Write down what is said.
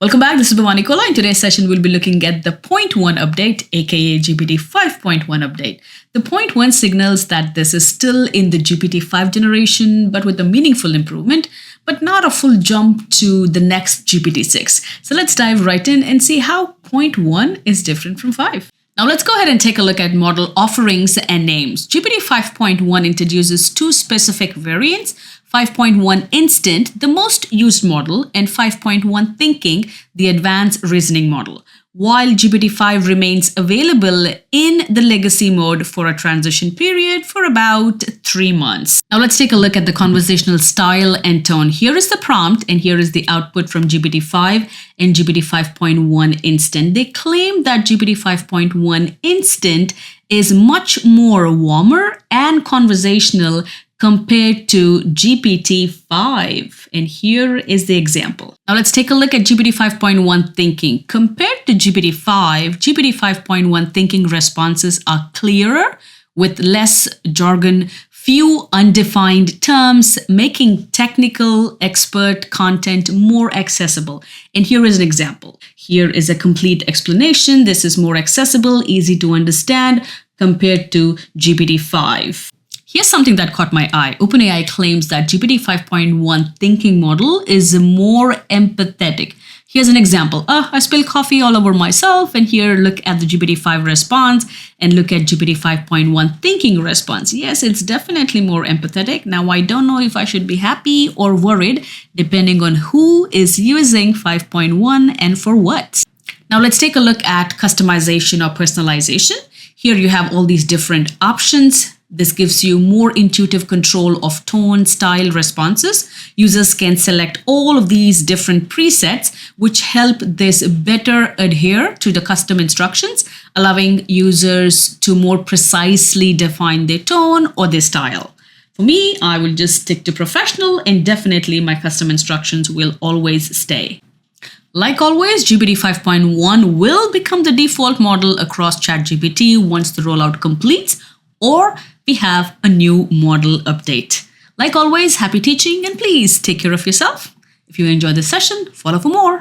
Welcome back. This is Bhavani Kola. In today's session, we'll be looking at the 0.1 update, aka GPT-5.1 update. The 0.1 signals that this is still in the GPT-5 generation, but with a meaningful improvement, but not a full jump to the next GPT-6. So let's dive right in and see how 0.1 is different from 5. Now let's go ahead and take a look at model offerings and names. GPT 5.1 introduces two specific variants, 5.1 Instant, the most used model, and 5.1 Thinking, the advanced reasoning model, while GPT-5 remains available in the legacy mode for a transition period for about 3 months. Now let's take a look at the conversational style and tone. Here is the prompt and here is the output from GPT-5 and GPT 5.1 Instant. They claim that GPT 5.1 Instant is much more warmer and conversational compared to GPT-5. And here is the example. Now let's take a look at GPT 5.1 Thinking. Compared to GPT-5, GPT 5.1 Thinking responses are clearer with less jargon, few undefined terms, making technical expert content more accessible. And here is an example. Here is a complete explanation. This is more accessible, easy to understand compared to GPT-5. Here's something that caught my eye. OpenAI claims that GPT 5.1 thinking model is more empathetic. Here's an example. I spilled coffee all over myself. And here, look at the GPT-5 response and look at GPT 5.1 thinking response. Yes, it's definitely more empathetic. Now, I don't know if I should be happy or worried, depending on who is using 5.1 and for what. Now, let's take a look at customization or personalization. Here you have all these different options. This gives you more intuitive control of tone, style, responses. Users can select all of these different presets, which help this better adhere to the custom instructions, allowing users to more precisely define their tone or their style. For me, I will just stick to professional, and definitely my custom instructions will always stay. Like always, GPT 5.1 will become the default model across Chatgpt once the rollout completes, or we have a new model update. Like always, happy teaching, and please take care of yourself. If you enjoyed this session, follow for more.